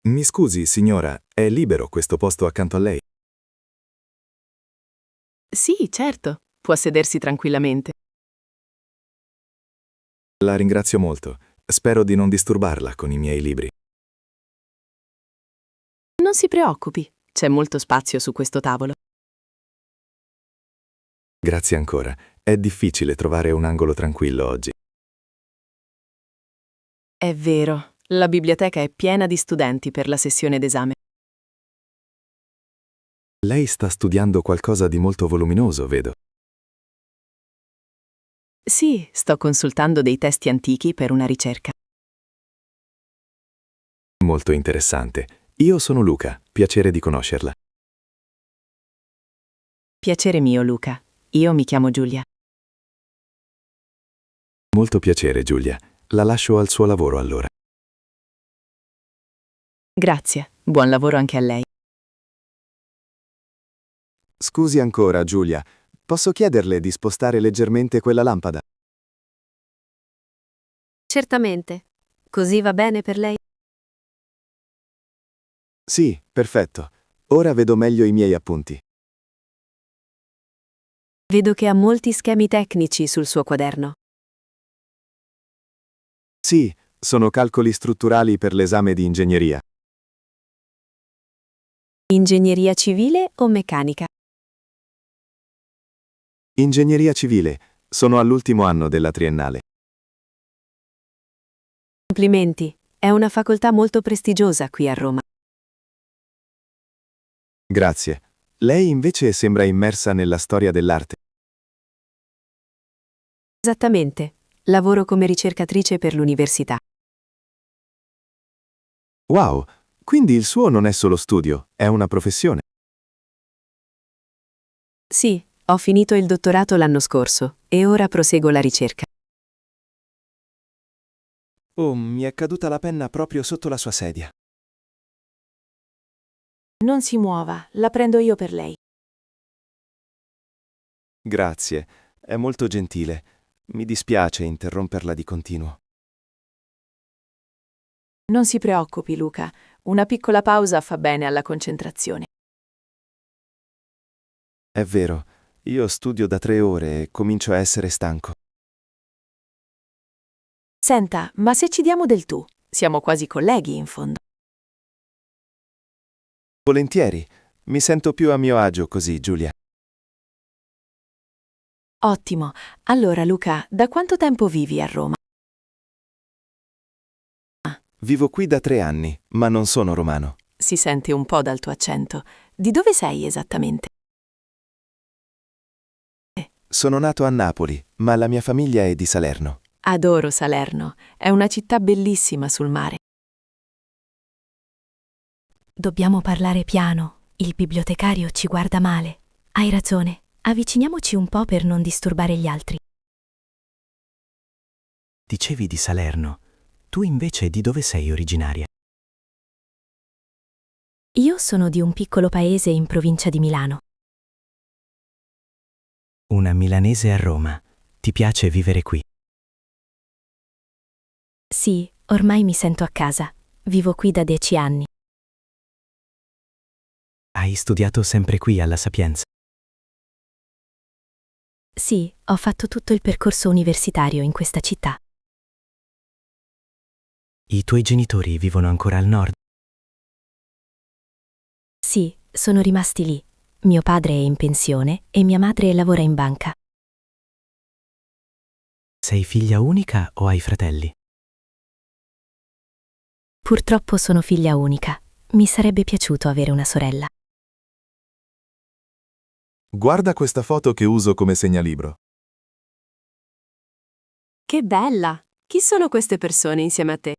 Mi scusi, signora, è libero questo posto accanto a lei? Sì, certo, può sedersi tranquillamente. La ringrazio molto. Spero di non disturbarla con i miei libri. Non si preoccupi, c'è molto spazio su questo tavolo. Grazie ancora. È difficile trovare un angolo tranquillo oggi. È vero, la biblioteca è piena di studenti per la sessione d'esame. Lei sta studiando qualcosa di molto voluminoso, vedo. Sì, sto consultando dei testi antichi per una ricerca. Molto interessante. Io sono Luca, piacere di conoscerla. Piacere mio, Luca. Io mi chiamo Giulia. Molto piacere, Giulia. La lascio al suo lavoro allora. Grazie, buon lavoro anche a lei. Scusi ancora, Giulia. Posso chiederle di spostare leggermente quella lampada? Certamente. Così va bene per lei? Sì, perfetto. Ora vedo meglio i miei appunti. Vedo che ha molti schemi tecnici sul suo quaderno. Sì, sono calcoli strutturali per l'esame di ingegneria. Ingegneria civile o meccanica? Ingegneria civile. Sono all'ultimo anno della triennale. Complimenti, è una facoltà molto prestigiosa qui a Roma. Grazie. Lei invece sembra immersa nella storia dell'arte. Esattamente. Lavoro come ricercatrice per l'università. Wow! Quindi il suo non è solo studio, è una professione. Sì, ho finito il dottorato l'anno scorso e ora proseguo la ricerca. Oh, mi è caduta la penna proprio sotto la sua sedia. Non si muova, la prendo io per lei. Grazie, è molto gentile. Mi dispiace interromperla di continuo. Non si preoccupi, Luca. Una piccola pausa fa bene alla concentrazione. È vero, io studio da 3 ore e comincio a essere stanco. Senta, ma se ci diamo del tu? Siamo quasi colleghi, in fondo. Volentieri, mi sento più a mio agio così, Giulia. Ottimo. Allora, Luca, da quanto tempo vivi a Roma? Vivo qui da 3 anni, ma non sono romano. Si sente un po' dal tuo accento. Di dove sei esattamente? Sono nato a Napoli, ma la mia famiglia è di Salerno. Adoro Salerno. È una città bellissima sul mare. Dobbiamo parlare piano. Il bibliotecario ci guarda male. Hai ragione. Avviciniamoci un po' per non disturbare gli altri. Dicevi di Salerno. Tu invece di dove sei originaria? Io sono di un piccolo paese in provincia di Milano. Una milanese a Roma. Ti piace vivere qui? Sì, ormai mi sento a casa. Vivo qui da 10 anni. Hai studiato sempre qui alla Sapienza? Sì, ho fatto tutto il percorso universitario in questa città. I tuoi genitori vivono ancora al nord? Sì, sono rimasti lì. Mio padre è in pensione e mia madre lavora in banca. Sei figlia unica o hai fratelli? Purtroppo sono figlia unica. Mi sarebbe piaciuto avere una sorella. Guarda questa foto che uso come segnalibro. Che bella! Chi sono queste persone insieme a te?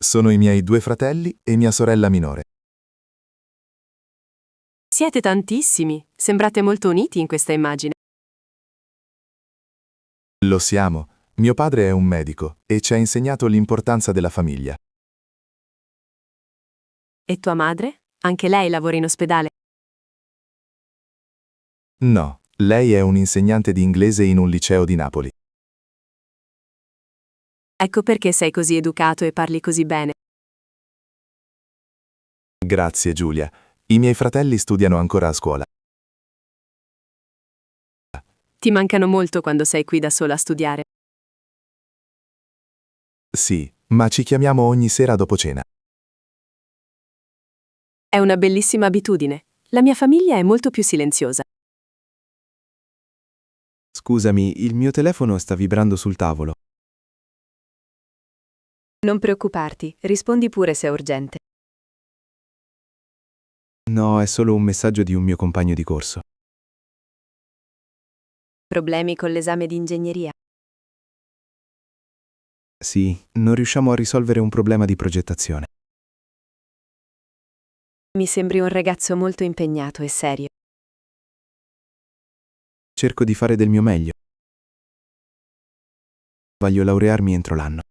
Sono i miei 2 fratelli e mia sorella minore. Siete tantissimi. Sembrate molto uniti in questa immagine. Lo siamo. Mio padre è un medico e ci ha insegnato l'importanza della famiglia. E tua madre? Anche lei lavora in ospedale. No, lei è un insegnante di inglese in un liceo di Napoli. Ecco perché sei così educato e parli così bene. Grazie, Giulia. I miei fratelli studiano ancora a scuola. Ti mancano molto quando sei qui da sola a studiare. Sì, ma ci chiamiamo ogni sera dopo cena. È una bellissima abitudine. La mia famiglia è molto più silenziosa. Scusami, il mio telefono sta vibrando sul tavolo. Non preoccuparti, rispondi pure se è urgente. No, è solo un messaggio di un mio compagno di corso. Problemi con l'esame di ingegneria? Sì, non riusciamo a risolvere un problema di progettazione. Mi sembri un ragazzo molto impegnato e serio. Cerco di fare del mio meglio. Voglio laurearmi entro l'anno.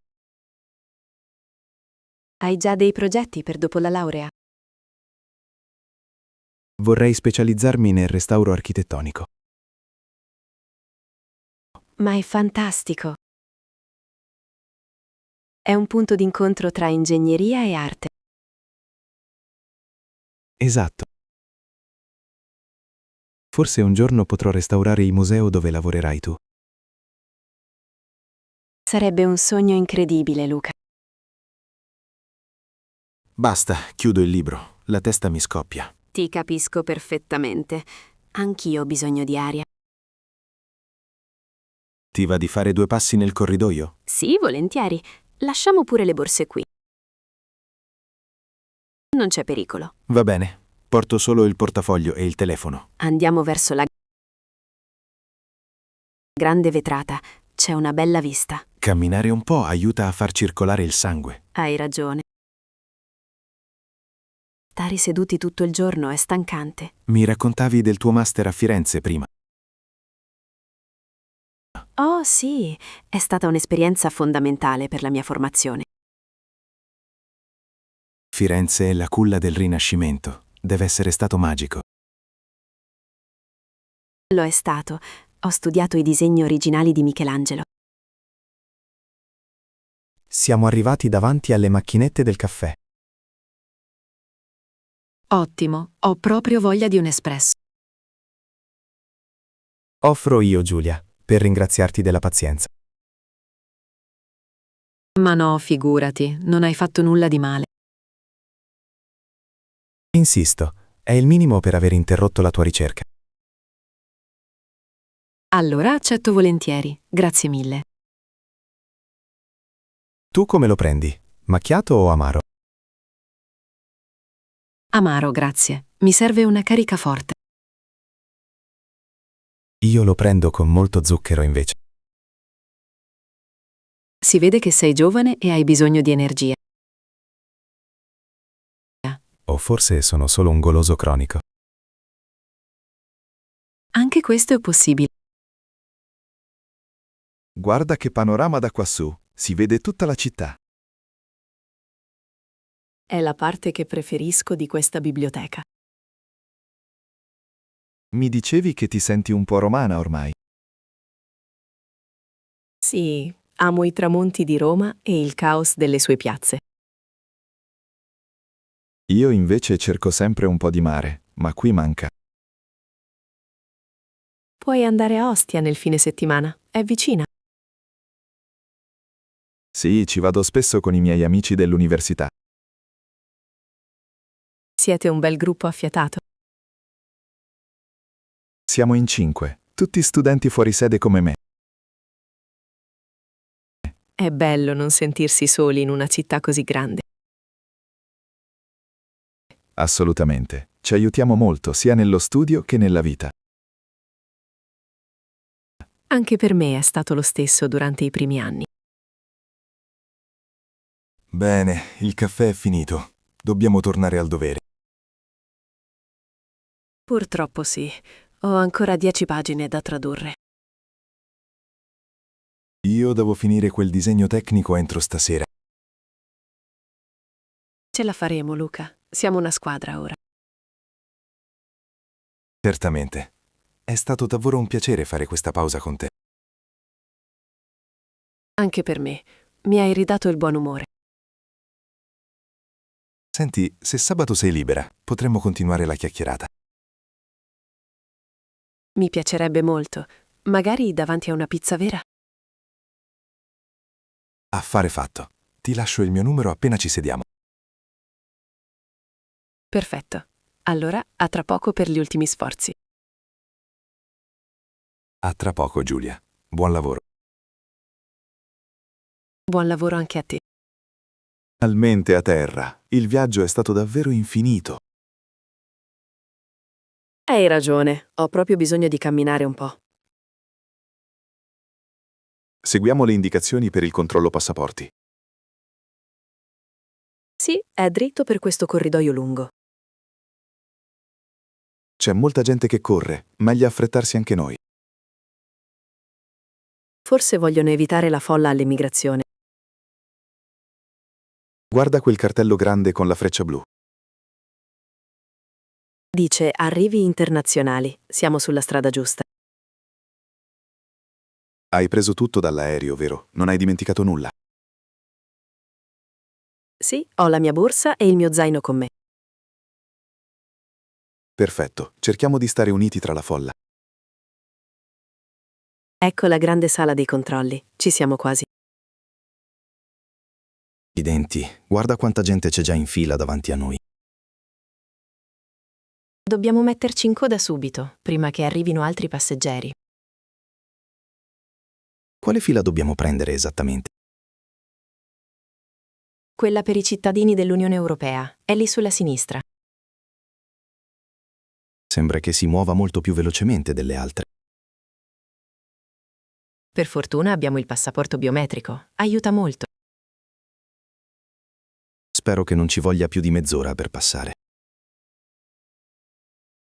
Hai già dei progetti per dopo la laurea? Vorrei specializzarmi nel restauro architettonico. Ma è fantastico! È un punto d'incontro tra ingegneria e arte. Esatto. Forse un giorno potrò restaurare il museo dove lavorerai tu. Sarebbe un sogno incredibile, Luca. Basta, chiudo il libro. La testa mi scoppia. Ti capisco perfettamente. Anch'io ho bisogno di aria. Ti va di fare 2 passi nel corridoio? Sì, volentieri. Lasciamo pure le borse qui. Non c'è pericolo. Va bene. Porto solo il portafoglio e il telefono. Andiamo verso la grande vetrata. C'è una bella vista. Camminare un po' aiuta a far circolare il sangue. Hai ragione. Stare seduti tutto il giorno è stancante. Mi raccontavi del tuo master a Firenze prima. Oh sì, è stata un'esperienza fondamentale per la mia formazione. Firenze è la culla del Rinascimento. Deve essere stato magico. Lo è stato. Ho studiato i disegni originali di Michelangelo. Siamo arrivati davanti alle macchinette del caffè. Ottimo, ho proprio voglia di un espresso. Offro io, Giulia, per ringraziarti della pazienza. Ma no, figurati, non hai fatto nulla di male. Insisto, è il minimo per aver interrotto la tua ricerca. Allora accetto volentieri, grazie mille. Tu come lo prendi? Macchiato o amaro? Amaro, grazie. Mi serve una carica forte. Io lo prendo con molto zucchero invece. Si vede che sei giovane e hai bisogno di energia. O forse sono solo un goloso cronico. Anche questo è possibile. Guarda che panorama da quassù. Si vede tutta la città. È la parte che preferisco di questa biblioteca. Mi dicevi che ti senti un po' romana ormai. Sì, amo i tramonti di Roma e il caos delle sue piazze. Io invece cerco sempre un po' di mare, ma qui manca. Puoi andare a Ostia nel fine settimana, è vicina. Sì, ci vado spesso con i miei amici dell'università. Siete un bel gruppo affiatato. Siamo in 5, tutti studenti fuori sede come me. È bello non sentirsi soli in una città così grande. Assolutamente. Ci aiutiamo molto sia nello studio che nella vita. Anche per me è stato lo stesso durante i primi anni. Bene, il caffè è finito. Dobbiamo tornare al dovere. Purtroppo sì. Ho ancora 10 pagine da tradurre. Io devo finire quel disegno tecnico entro stasera. Ce la faremo, Luca. Siamo una squadra ora. Certamente. È stato davvero un piacere fare questa pausa con te. Anche per me. Mi hai ridato il buon umore. Senti, se sabato sei libera, potremmo continuare la chiacchierata. Mi piacerebbe molto, magari davanti a una pizza vera. Affare fatto. Ti lascio il mio numero appena ci sediamo. Perfetto. Allora, a tra poco per gli ultimi sforzi. A tra poco, Giulia. Buon lavoro. Buon lavoro anche a te. Finalmente a terra. Il viaggio è stato davvero infinito. Hai ragione, ho proprio bisogno di camminare un po'. Seguiamo le indicazioni per il controllo passaporti. Sì, è dritto per questo corridoio lungo. C'è molta gente che corre, meglio affrettarsi anche noi. Forse vogliono evitare la folla all'immigrazione. Guarda quel cartello grande con la freccia blu. Dice arrivi internazionali, siamo sulla strada giusta. Hai preso tutto dall'aereo, vero? Non hai dimenticato nulla. Sì, ho la mia borsa e il mio zaino con me. Perfetto, cerchiamo di stare uniti tra la folla. Ecco la grande sala dei controlli, ci siamo quasi. Accidenti, guarda quanta gente c'è già in fila davanti a noi. Dobbiamo metterci in coda subito, prima che arrivino altri passeggeri. Quale fila dobbiamo prendere esattamente? Quella per i cittadini dell'Unione Europea, è lì sulla sinistra. Sembra che si muova molto più velocemente delle altre. Per fortuna abbiamo il passaporto biometrico, aiuta molto. Spero che non ci voglia più di mezz'ora per passare.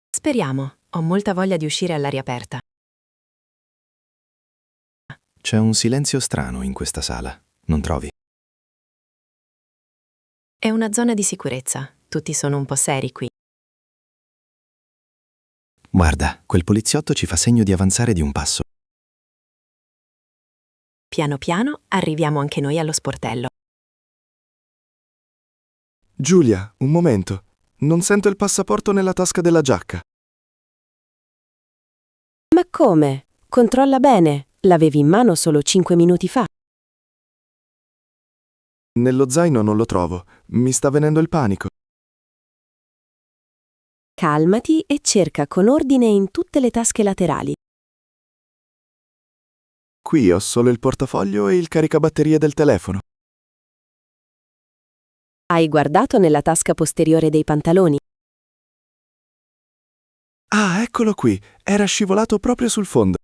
Speriamo, ho molta voglia di uscire all'aria aperta. C'è un silenzio strano in questa sala, non trovi? È una zona di sicurezza, tutti sono un po' seri qui. Guarda, quel poliziotto ci fa segno di avanzare di un passo. Piano piano arriviamo anche noi allo sportello. Giulia, un momento. Non sento il passaporto nella tasca della giacca. Ma come? Controlla bene. L'avevi in mano solo 5 minuti fa. Nello zaino non lo trovo. Mi sta venendo il panico. Calmati e cerca con ordine in tutte le tasche laterali. Qui ho solo il portafoglio e il caricabatterie del telefono. Hai guardato nella tasca posteriore dei pantaloni? Ah, eccolo qui. Era scivolato proprio sul fondo.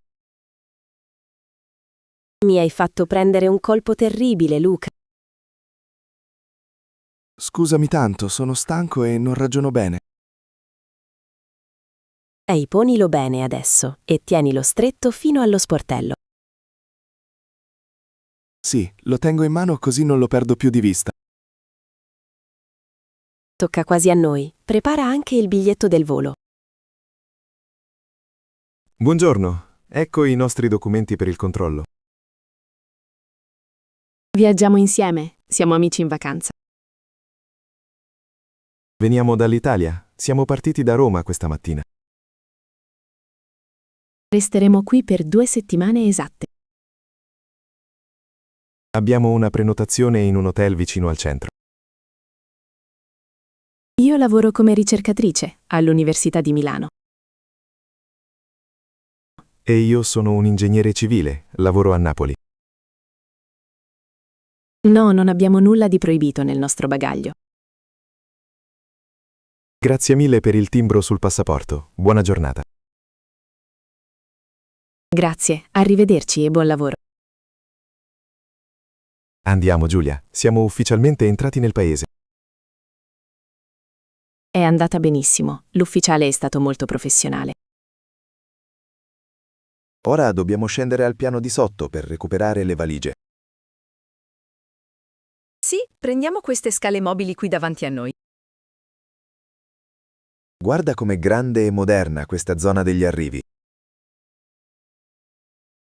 Mi hai fatto prendere un colpo terribile, Luca. Scusami tanto, sono stanco e non ragiono bene. Ehi, ponilo bene adesso e tienilo stretto fino allo sportello. Sì, lo tengo in mano così non lo perdo più di vista. Tocca quasi a noi. Prepara anche il biglietto del volo. Buongiorno, ecco i nostri documenti per il controllo. Viaggiamo insieme, siamo amici in vacanza. Veniamo dall'Italia, siamo partiti da Roma questa mattina. Resteremo qui per 2 settimane esatte. Abbiamo una prenotazione in un hotel vicino al centro. Io lavoro come ricercatrice all'Università di Milano. E io sono un ingegnere civile, lavoro a Napoli. No, non abbiamo nulla di proibito nel nostro bagaglio. Grazie mille per il timbro sul passaporto. Buona giornata. Grazie, arrivederci e buon lavoro. Andiamo Giulia, siamo ufficialmente entrati nel paese. È andata benissimo, l'ufficiale è stato molto professionale. Ora dobbiamo scendere al piano di sotto per recuperare le valigie. Sì, prendiamo queste scale mobili qui davanti a noi. Guarda com'è grande e moderna questa zona degli arrivi.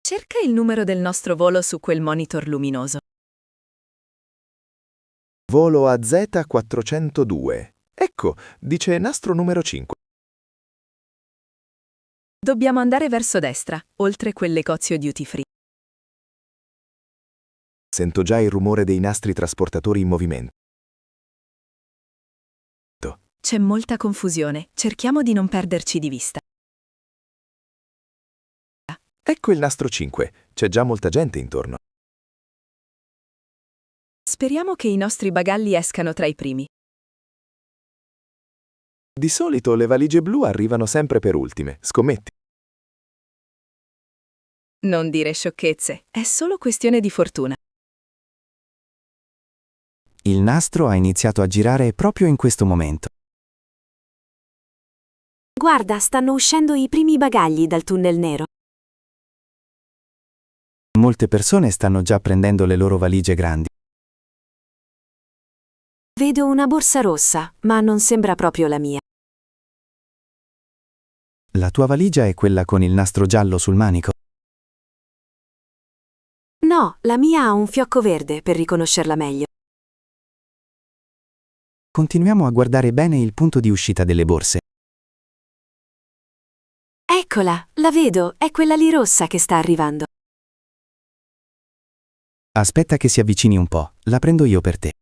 Cerca il numero del nostro volo su quel monitor luminoso. Volo a Z402. Ecco, dice nastro numero 5. Dobbiamo andare verso destra, oltre quel negozio duty free. Sento già il rumore dei nastri trasportatori in movimento. C'è molta confusione, cerchiamo di non perderci di vista. Ecco il nastro 5. C'è già molta gente intorno. Speriamo che i nostri bagagli escano tra i primi. Di solito le valigie blu arrivano sempre per ultime, scommetti. Non dire sciocchezze, è solo questione di fortuna. Il nastro ha iniziato a girare proprio in questo momento. Guarda, stanno uscendo i primi bagagli dal tunnel nero. Molte persone stanno già prendendo le loro valigie grandi. Vedo una borsa rossa, ma non sembra proprio la mia. La tua valigia è quella con il nastro giallo sul manico? No, la mia ha un fiocco verde per riconoscerla meglio. Continuiamo a guardare bene il punto di uscita delle borse. Eccola, la vedo, è quella lì rossa che sta arrivando. Aspetta che si avvicini un po', la prendo io per te.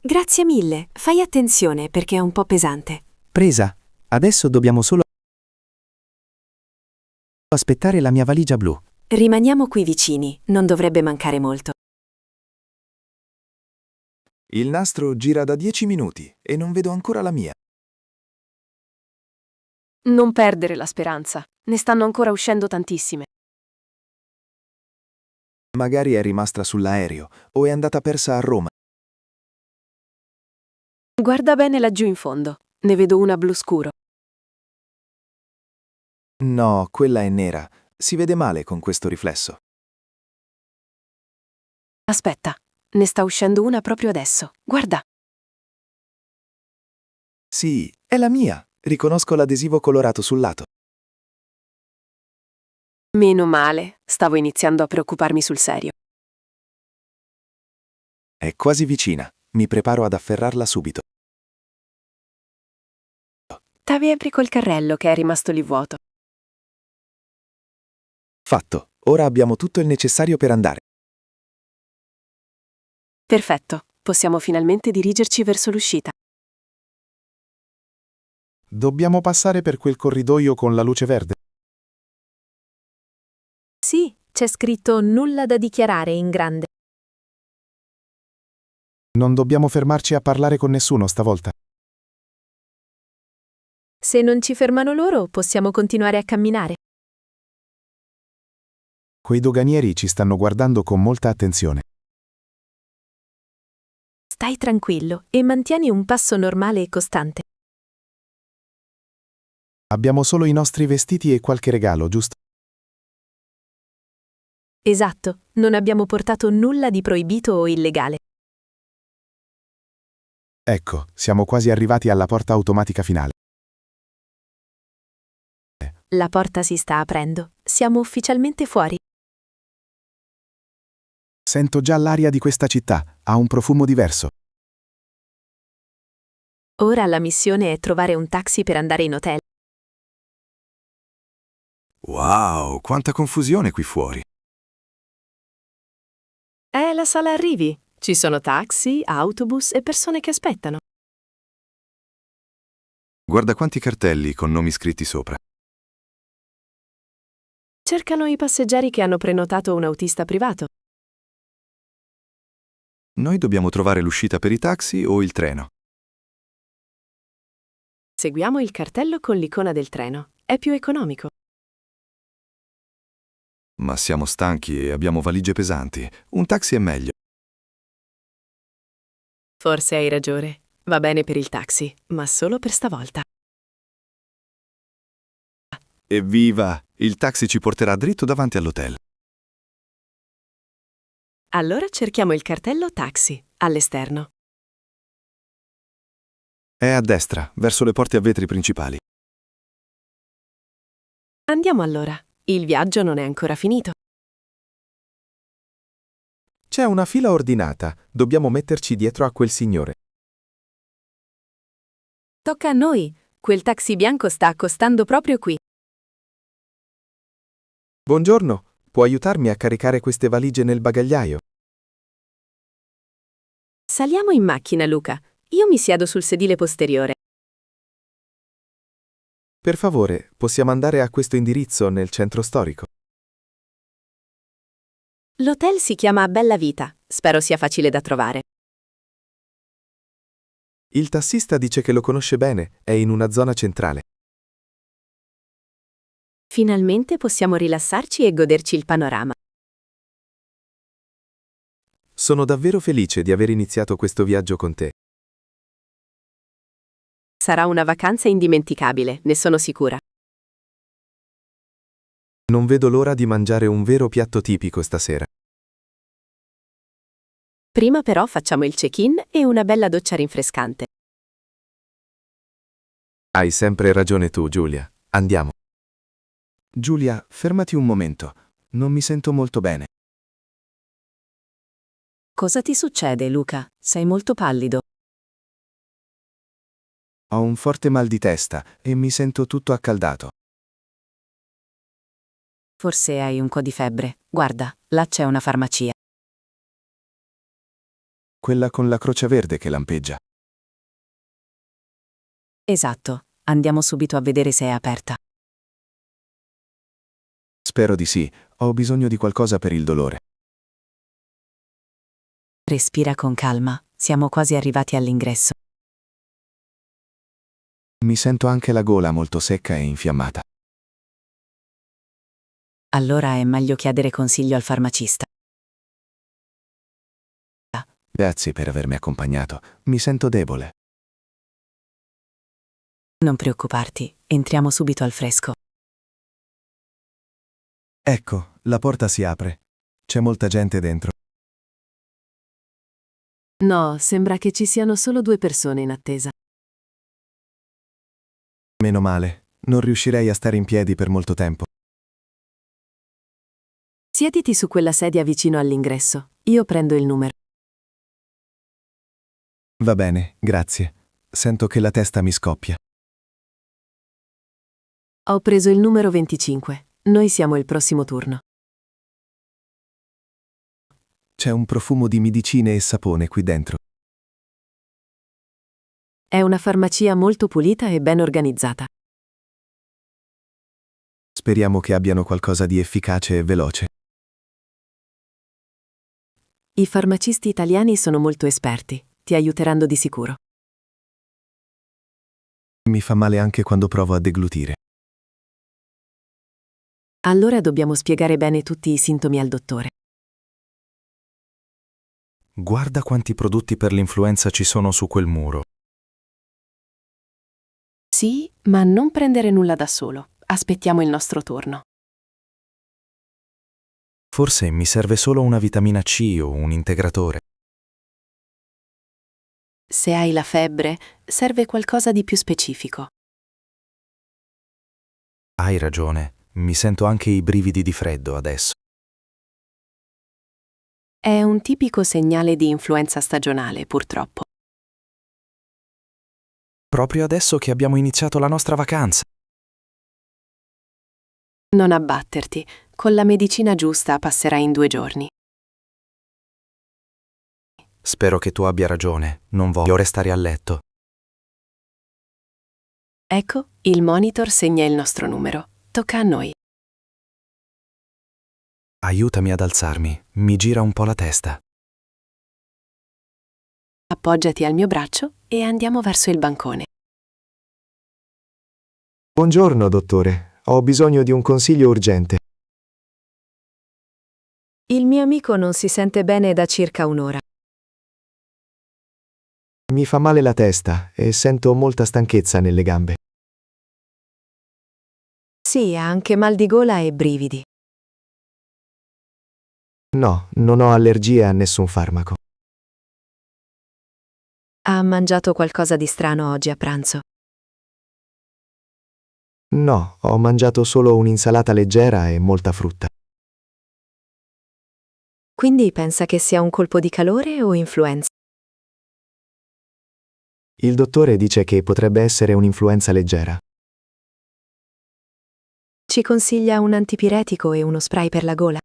Grazie mille, fai attenzione perché è un po' pesante. Presa. Adesso dobbiamo solo aspettare la mia valigia blu. Rimaniamo qui vicini, non dovrebbe mancare molto. Il nastro gira da 10 minuti e non vedo ancora la mia. Non perdere la speranza. Ne stanno ancora uscendo tantissime. Magari è rimasta sull'aereo o è andata persa a Roma. Guarda bene laggiù in fondo. Ne vedo una blu scuro. No, quella è nera. Si vede male con questo riflesso. Aspetta, ne sta uscendo una proprio adesso. Guarda. Sì, è la mia. Riconosco l'adesivo colorato sul lato. Meno male, stavo iniziando a preoccuparmi sul serio. È quasi vicina. Mi preparo ad afferrarla subito. Tavi apri col carrello che è rimasto lì vuoto. Fatto. Ora abbiamo tutto il necessario per andare. Perfetto, possiamo finalmente dirigerci verso l'uscita. Dobbiamo passare per quel corridoio con la luce verde. Sì, c'è scritto nulla da dichiarare in grande. Non dobbiamo fermarci a parlare con nessuno stavolta. Se non ci fermano loro, possiamo continuare a camminare. Quei doganieri ci stanno guardando con molta attenzione. Stai tranquillo e mantieni un passo normale e costante. Abbiamo solo i nostri vestiti e qualche regalo, giusto? Esatto, non abbiamo portato nulla di proibito o illegale. Ecco, siamo quasi arrivati alla porta automatica finale. La porta si sta aprendo, siamo ufficialmente fuori. Sento già l'aria di questa città, ha un profumo diverso. Ora la missione è trovare un taxi per andare in hotel. Wow, quanta confusione qui fuori. È la sala arrivi. Ci sono taxi, autobus e persone che aspettano. Guarda quanti cartelli con nomi scritti sopra. Cercano i passeggeri che hanno prenotato un autista privato. Noi dobbiamo trovare l'uscita per i taxi o il treno. Seguiamo il cartello con l'icona del treno. È più economico. Ma siamo stanchi e abbiamo valigie pesanti. Un taxi è meglio. Forse hai ragione. Va bene per il taxi, ma solo per stavolta. Evviva! Il taxi ci porterà dritto davanti all'hotel. Allora cerchiamo il cartello taxi, all'esterno. È a destra, verso le porte a vetri principali. Andiamo allora. Il viaggio non è ancora finito. C'è una fila ordinata. Dobbiamo metterci dietro a quel signore. Tocca a noi. Quel taxi bianco sta accostando proprio qui. Buongiorno, può aiutarmi a caricare queste valigie nel bagagliaio? Saliamo in macchina, Luca. Io mi siedo sul sedile posteriore. Per favore, possiamo andare a questo indirizzo nel centro storico? L'hotel si chiama Bella Vita. Spero sia facile da trovare. Il tassista dice che lo conosce bene, è in una zona centrale. Finalmente possiamo rilassarci e goderci il panorama. Sono davvero felice di aver iniziato questo viaggio con te. Sarà una vacanza indimenticabile, ne sono sicura. Non vedo l'ora di mangiare un vero piatto tipico stasera. Prima però facciamo il check-in e una bella doccia rinfrescante. Hai sempre ragione tu, Giulia. Andiamo. Giulia, fermati un momento. Non mi sento molto bene. Cosa ti succede, Luca? Sei molto pallido. Ho un forte mal di testa e mi sento tutto accaldato. Forse hai un po' di febbre. Guarda, là c'è una farmacia. Quella con la croce verde che lampeggia. Esatto. Andiamo subito a vedere se è aperta. Spero di sì. Ho bisogno di qualcosa per il dolore. Respira con calma. Siamo quasi arrivati all'ingresso. Mi sento anche la gola molto secca e infiammata. Allora è meglio chiedere consiglio al farmacista. Grazie per avermi accompagnato. Mi sento debole. Non preoccuparti, entriamo subito al fresco. Ecco, la porta si apre. C'è molta gente dentro. No, sembra che ci siano solo 2 persone in attesa. Meno male, non riuscirei a stare in piedi per molto tempo. Siediti su quella sedia vicino all'ingresso. Io prendo il numero. Va bene, grazie. Sento che la testa mi scoppia. Ho preso il numero 25. Noi siamo il prossimo turno. C'è un profumo di medicine e sapone qui dentro. È una farmacia molto pulita e ben organizzata. Speriamo che abbiano qualcosa di efficace e veloce. I farmacisti italiani sono molto esperti. Ti aiuteranno di sicuro. Mi fa male anche quando provo a deglutire. Allora dobbiamo spiegare bene tutti i sintomi al dottore. Guarda quanti prodotti per l'influenza ci sono su quel muro. Sì, ma non prendere nulla da solo. Aspettiamo il nostro turno. Forse mi serve solo una vitamina C o un integratore. Se hai la febbre, serve qualcosa di più specifico. Hai ragione, mi sento anche i brividi di freddo adesso. È un tipico segnale di influenza stagionale, purtroppo. Proprio adesso che abbiamo iniziato la nostra vacanza. Non abbatterti, con la medicina giusta passerai in 2 giorni. Spero che tu abbia ragione, non voglio restare a letto. Ecco, il monitor segna il nostro numero. Tocca a noi. Aiutami ad alzarmi, mi gira un po' la testa. Appoggiati al mio braccio e andiamo verso il bancone. Buongiorno, dottore. Ho bisogno di un consiglio urgente. Il mio amico non si sente bene da circa un'ora. Mi fa male la testa e sento molta stanchezza nelle gambe. Sì, ha anche mal di gola e brividi. No, non ho allergie a nessun farmaco. Ha mangiato qualcosa di strano oggi a pranzo. No, ho mangiato solo un'insalata leggera e molta frutta. Quindi pensa che sia un colpo di calore o influenza? Il dottore dice che potrebbe essere un'influenza leggera. Ci consiglia un antipiretico e uno spray per la gola?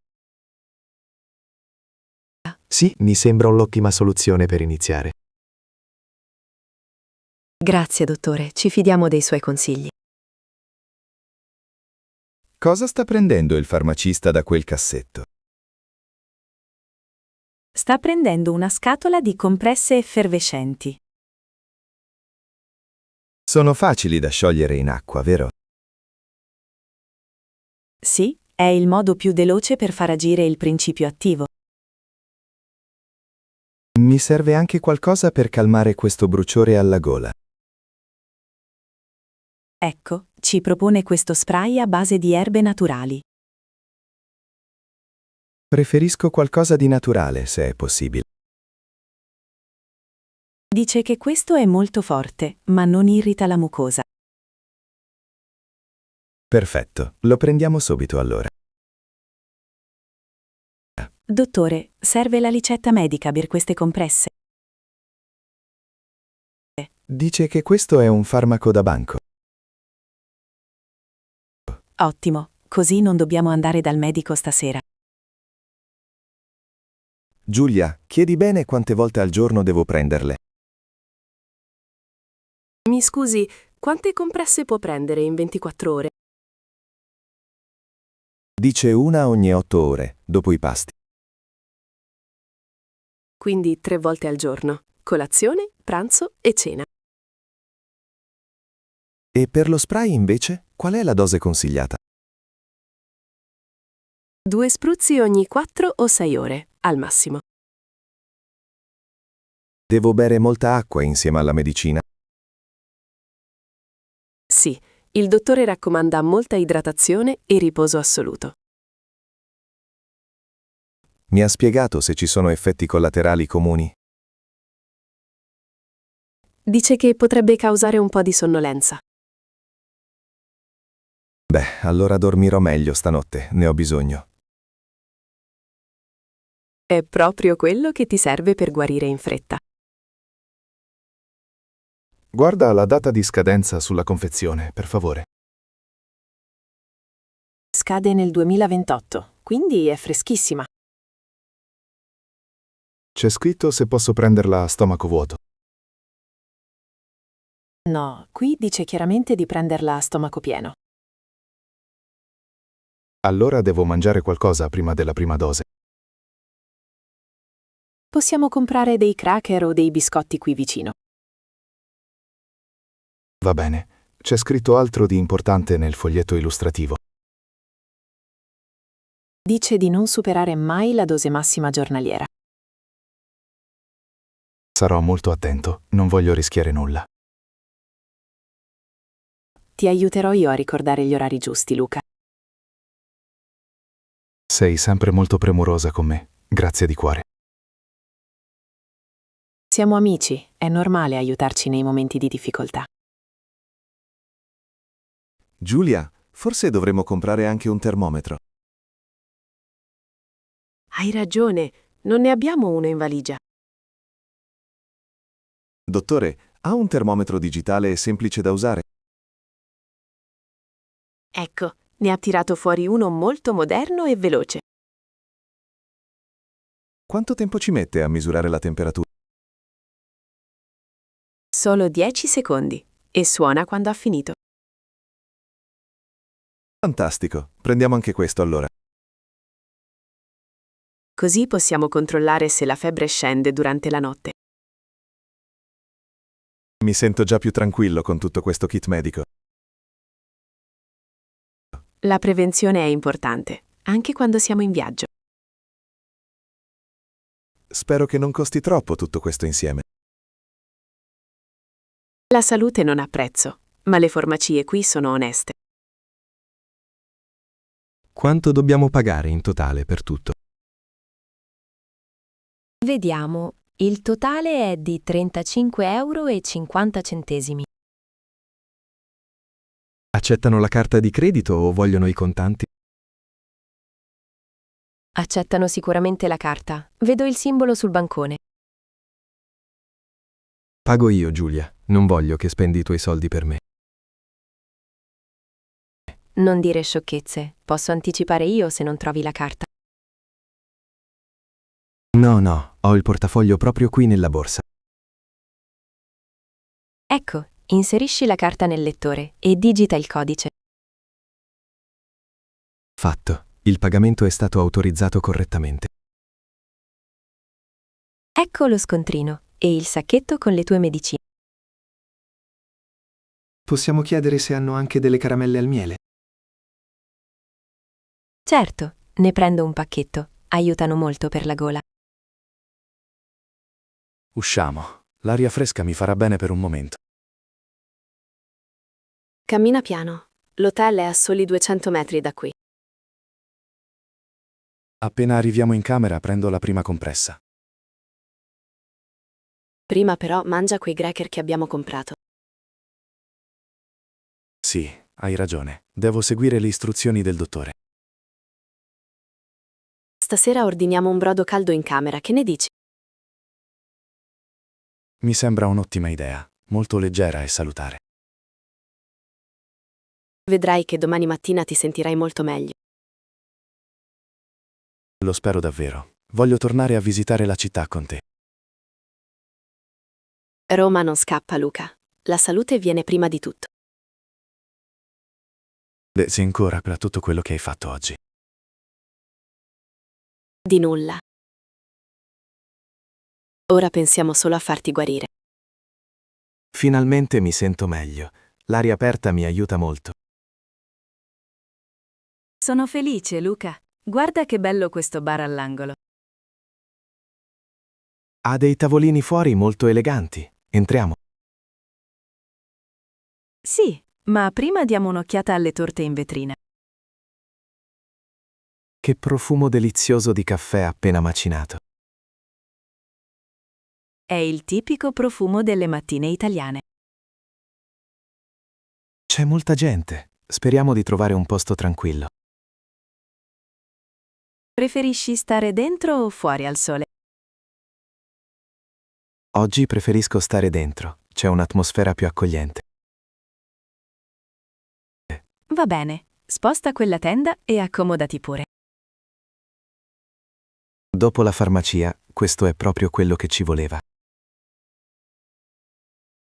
Sì, mi sembra l'ottima soluzione per iniziare. Grazie, dottore, ci fidiamo dei suoi consigli. Cosa sta prendendo il farmacista da quel cassetto? Sta prendendo una scatola di compresse effervescenti. Sono facili da sciogliere in acqua, vero? Sì, è il modo più veloce per far agire il principio attivo. Mi serve anche qualcosa per calmare questo bruciore alla gola. Ecco, ci propone questo spray a base di erbe naturali. Preferisco qualcosa di naturale, se è possibile. Dice che questo è molto forte, ma non irrita la mucosa. Perfetto, lo prendiamo subito allora. Dottore, serve la ricetta medica per queste compresse? Dice che questo è un farmaco da banco. Ottimo, così non dobbiamo andare dal medico stasera. Giulia, chiedi bene quante volte al giorno devo prenderle. Mi scusi, quante compresse può prendere in 24 ore? Dice una ogni 8 ore, dopo i pasti. Quindi 3 volte al giorno. Colazione, pranzo e cena. E per lo spray invece, qual è la dose consigliata? 2 spruzzi ogni 4 o 6 ore, al massimo. Devo bere molta acqua insieme alla medicina? Sì, il dottore raccomanda molta idratazione e riposo assoluto. Mi ha spiegato se ci sono effetti collaterali comuni? Dice che potrebbe causare un po' di sonnolenza. Beh, allora dormirò meglio stanotte, ne ho bisogno. È proprio quello che ti serve per guarire in fretta. Guarda la data di scadenza sulla confezione, per favore. Scade nel 2028, quindi è freschissima. C'è scritto se posso prenderla a stomaco vuoto. No, qui dice chiaramente di prenderla a stomaco pieno. Allora devo mangiare qualcosa prima della prima dose. Possiamo comprare dei cracker o dei biscotti qui vicino. Va bene. C'è scritto altro di importante nel foglietto illustrativo. Dice di non superare mai la dose massima giornaliera. Sarò molto attento, non voglio rischiare nulla. Ti aiuterò io a ricordare gli orari giusti, Luca. Sei sempre molto premurosa con me. Grazie di cuore. Siamo amici, è normale aiutarci nei momenti di difficoltà. Giulia, forse dovremmo comprare anche un termometro. Hai ragione, non ne abbiamo uno in valigia. Dottore, ha un termometro digitale semplice da usare? Ecco, ne ha tirato fuori uno molto moderno e veloce. Quanto tempo ci mette a misurare la temperatura? Solo 10 secondi e suona quando ha finito. Fantastico, prendiamo anche questo allora. Così possiamo controllare se la febbre scende durante la notte. Mi sento già più tranquillo con tutto questo kit medico. La prevenzione è importante, anche quando siamo in viaggio. Spero che non costi troppo tutto questo insieme. La salute non ha prezzo, ma le farmacie qui sono oneste. Quanto dobbiamo pagare in totale per tutto? Vediamo, il totale è di 35,50 €. Accettano la carta di credito o vogliono i contanti? Accettano sicuramente la carta. Vedo il simbolo sul bancone. Pago io, Giulia. Non voglio che spendi i tuoi soldi per me. Non dire sciocchezze. Posso anticipare io se non trovi la carta. No, ho il portafoglio proprio qui nella borsa. Ecco, inserisci la carta nel lettore e digita il codice. Fatto. Il pagamento è stato autorizzato correttamente. Ecco lo scontrino e il sacchetto con le tue medicine. Possiamo chiedere se hanno anche delle caramelle al miele? Certo, ne prendo un pacchetto. Aiutano molto per la gola. Usciamo. L'aria fresca mi farà bene per un momento. Cammina piano. L'hotel è a soli 200 metri da qui. Appena arriviamo in camera prendo la prima compressa. Prima però mangia quei cracker che abbiamo comprato. Sì, hai ragione. Devo seguire le istruzioni del dottore. Stasera ordiniamo un brodo caldo in camera, che ne dici? Mi sembra un'ottima idea, molto leggera e salutare. Vedrai che domani mattina ti sentirai molto meglio. Lo spero davvero. Voglio tornare a visitare la città con te. Roma non scappa, Luca. La salute viene prima di tutto. Grazie ancora per tutto quello che hai fatto oggi. Di nulla. Ora pensiamo solo a farti guarire. Finalmente mi sento meglio. L'aria aperta mi aiuta molto. Sono felice, Luca. Guarda che bello questo bar all'angolo. Ha dei tavolini fuori molto eleganti. Entriamo. Sì, ma prima diamo un'occhiata alle torte in vetrina. Che profumo delizioso di caffè appena macinato. È il tipico profumo delle mattine italiane. C'è molta gente. Speriamo di trovare un posto tranquillo. Preferisci stare dentro o fuori al sole? Oggi preferisco stare dentro. C'è un'atmosfera più accogliente. Va bene, sposta quella tenda e accomodati pure. Dopo la farmacia, questo è proprio quello che ci voleva.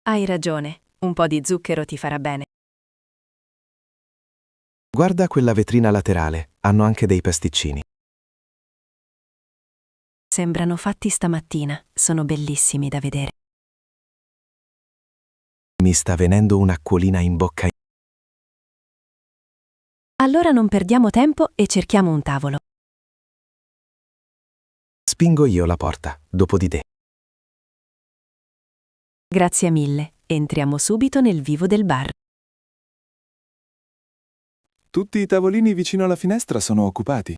Hai ragione, un po' di zucchero ti farà bene. Guarda quella vetrina laterale, hanno anche dei pasticcini. Sembrano fatti stamattina, sono bellissimi da vedere. Mi sta venendo un'acquolina in bocca. Allora non perdiamo tempo e cerchiamo un tavolo. Spingo io la porta, dopo di te. Grazie mille, entriamo subito nel vivo del bar. Tutti i tavolini vicino alla finestra sono occupati.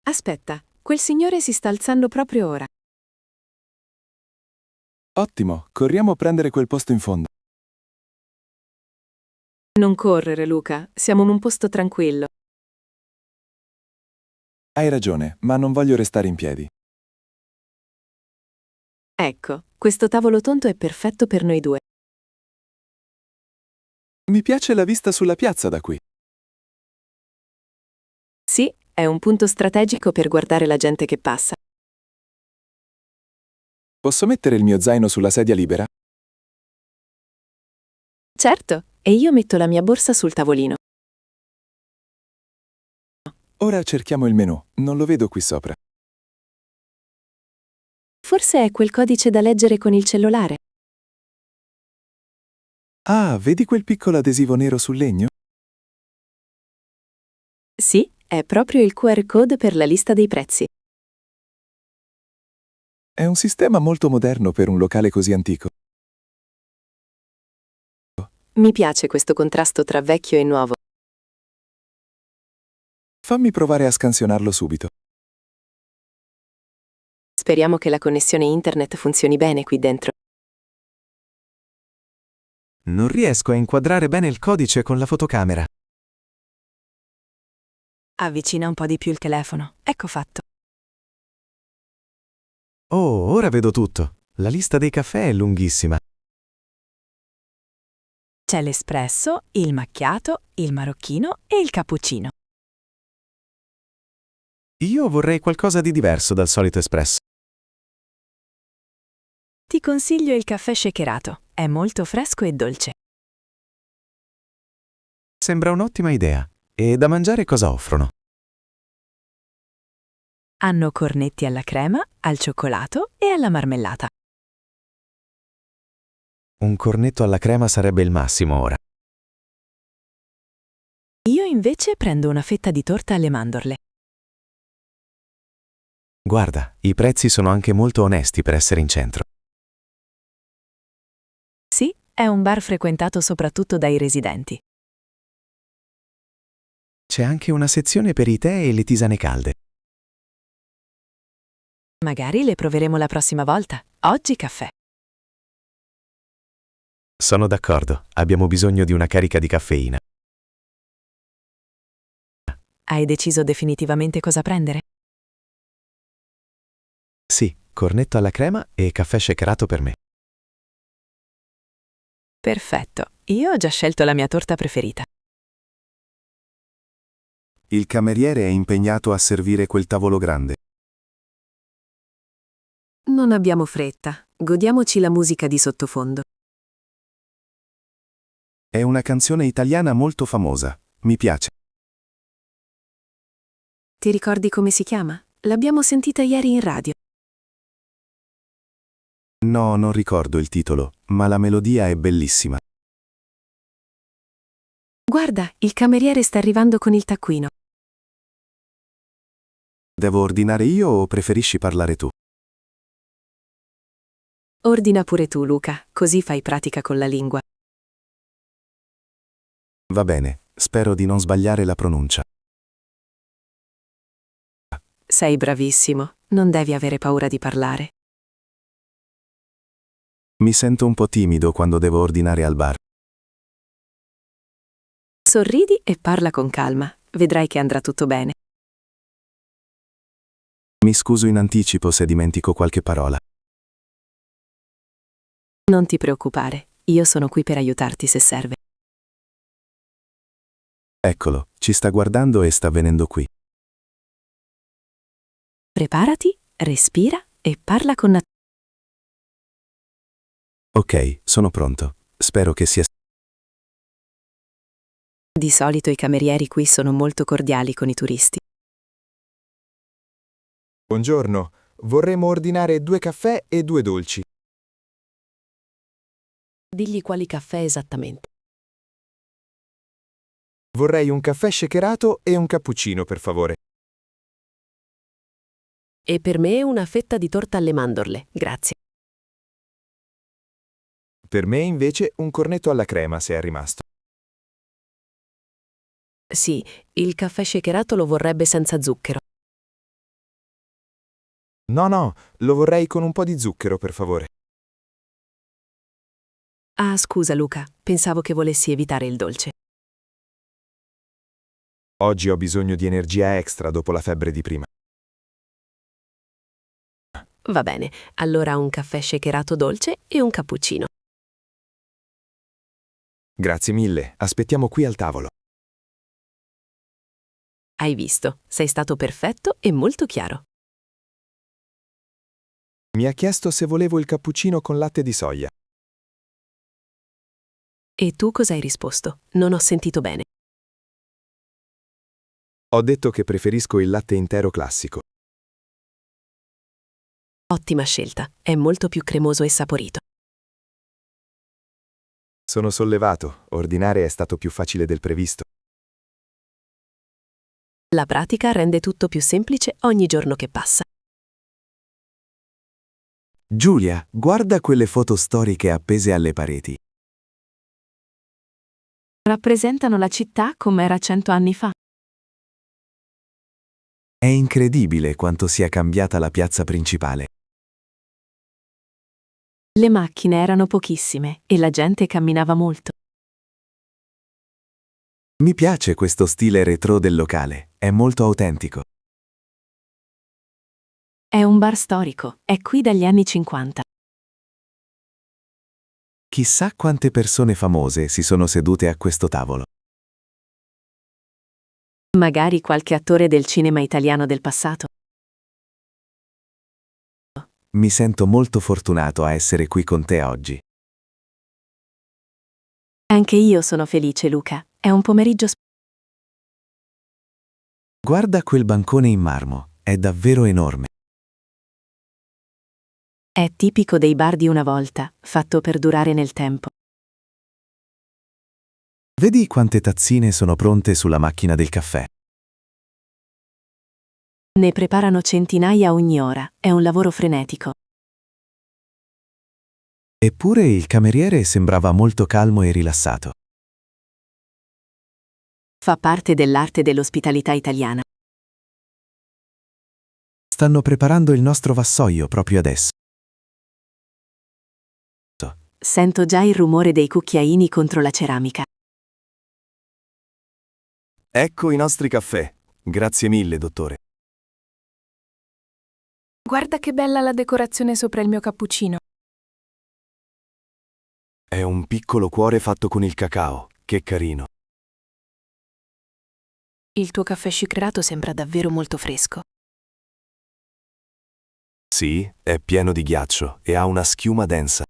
Aspetta, quel signore si sta alzando proprio ora. Ottimo, corriamo a prendere quel posto in fondo. Non correre, Luca, siamo in un posto tranquillo. Hai ragione, ma non voglio restare in piedi. Ecco, questo tavolo tonto è perfetto per noi due. Mi piace la vista sulla piazza da qui. Sì, è un punto strategico per guardare la gente che passa. Posso mettere il mio zaino sulla sedia libera? Certo, e io metto la mia borsa sul tavolino. Ora cerchiamo il menù, non lo vedo qui sopra. Forse è quel codice da leggere con il cellulare. Ah, vedi quel piccolo adesivo nero sul legno? Sì, è proprio il QR code per la lista dei prezzi. È un sistema molto moderno per un locale così antico. Mi piace questo contrasto tra vecchio e nuovo. Fammi provare a scansionarlo subito. Speriamo che la connessione internet funzioni bene qui dentro. Non riesco a inquadrare bene il codice con la fotocamera. Avvicina un po' di più il telefono. Ecco fatto. Oh, ora vedo tutto. La lista dei caffè è lunghissima. C'è l'espresso, il macchiato, il marocchino e il cappuccino. Io vorrei qualcosa di diverso dal solito espresso. Ti consiglio il caffè shakerato. È molto fresco e dolce. Sembra un'ottima idea. E da mangiare cosa offrono? Hanno cornetti alla crema, al cioccolato e alla marmellata. Un cornetto alla crema sarebbe il massimo ora. Io invece prendo una fetta di torta alle mandorle. Guarda, i prezzi sono anche molto onesti per essere in centro. Sì, è un bar frequentato soprattutto dai residenti. C'è anche una sezione per i tè e le tisane calde. Magari le proveremo la prossima volta. Oggi caffè. Sono d'accordo, abbiamo bisogno di una carica di caffeina. Hai deciso definitivamente cosa prendere? Sì, cornetto alla crema e caffè shakerato per me. Perfetto, io ho già scelto la mia torta preferita. Il cameriere è impegnato a servire quel tavolo grande. Non abbiamo fretta, godiamoci la musica di sottofondo. È una canzone italiana molto famosa. Mi piace. Ti ricordi come si chiama? L'abbiamo sentita ieri in radio. No, non ricordo il titolo, ma la melodia è bellissima. Guarda, il cameriere sta arrivando con il taccuino. Devo ordinare io o preferisci parlare tu? Ordina pure tu, Luca, così fai pratica con la lingua. Va bene, spero di non sbagliare la pronuncia. Sei bravissimo, non devi avere paura di parlare. Mi sento un po' timido quando devo ordinare al bar. Sorridi e parla con calma, vedrai che andrà tutto bene. Mi scuso in anticipo se dimentico qualche parola. Non ti preoccupare, io sono qui per aiutarti se serve. Eccolo, ci sta guardando e sta venendo qui. Preparati, respira e parla con Ok, sono pronto. Spero che sia... Di solito i camerieri qui sono molto cordiali con i turisti. Buongiorno, vorremmo ordinare 2 caffè e 2 dolci. Digli quali caffè esattamente. Vorrei un caffè shakerato e un cappuccino, per favore. E per me una fetta di torta alle mandorle, grazie. Per me invece un cornetto alla crema, se è rimasto. Sì, il caffè shakerato lo vorrebbe senza zucchero. No, lo vorrei con un po' di zucchero, per favore. Ah, scusa Luca, pensavo che volessi evitare il dolce. Oggi ho bisogno di energia extra dopo la febbre di prima. Va bene, allora un caffè shakerato dolce e un cappuccino. Grazie mille, aspettiamo qui al tavolo. Hai visto, sei stato perfetto e molto chiaro. Mi ha chiesto se volevo il cappuccino con latte di soia. E tu cosa hai risposto? Non ho sentito bene. Ho detto che preferisco il latte intero classico. Ottima scelta, è molto più cremoso e saporito. Sono sollevato, ordinare è stato più facile del previsto. La pratica rende tutto più semplice ogni giorno che passa. Giulia, guarda quelle foto storiche appese alle pareti. Rappresentano la città come era 100 anni fa. È incredibile quanto sia cambiata la piazza principale. Le macchine erano pochissime e la gente camminava molto. Mi piace questo stile retro del locale. È molto autentico. È un bar storico, è qui dagli anni 50. Chissà quante persone famose si sono sedute a questo tavolo. Magari qualche attore del cinema italiano del passato. Mi sento molto fortunato a essere qui con te oggi. Anche io sono felice, Luca. È un pomeriggio Guarda quel bancone in marmo, è davvero enorme. È tipico dei bar di una volta, fatto per durare nel tempo. Vedi quante tazzine sono pronte sulla macchina del caffè. Ne preparano centinaia ogni ora, è un lavoro frenetico. Eppure il cameriere sembrava molto calmo e rilassato. Fa parte dell'arte dell'ospitalità italiana. Stanno preparando il nostro vassoio proprio adesso. Sento già il rumore dei cucchiaini contro la ceramica. Ecco i nostri caffè. Grazie mille, dottore. Guarda che bella la decorazione sopra il mio cappuccino. È un piccolo cuore fatto con il cacao. Che carino. Il tuo caffè shakerato sembra davvero molto fresco. Sì, è pieno di ghiaccio e ha una schiuma densa.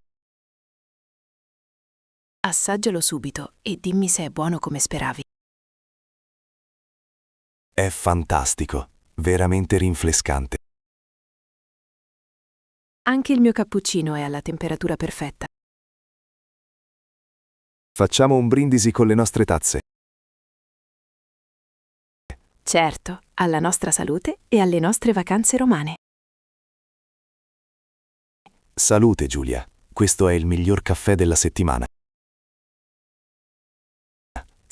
Assaggialo subito e dimmi se è buono come speravi. È fantastico, veramente rinfrescante. Anche il mio cappuccino è alla temperatura perfetta. Facciamo un brindisi con le nostre tazze. Certo, alla nostra salute e alle nostre vacanze romane. Salute, Giulia. Questo è il miglior caffè della settimana.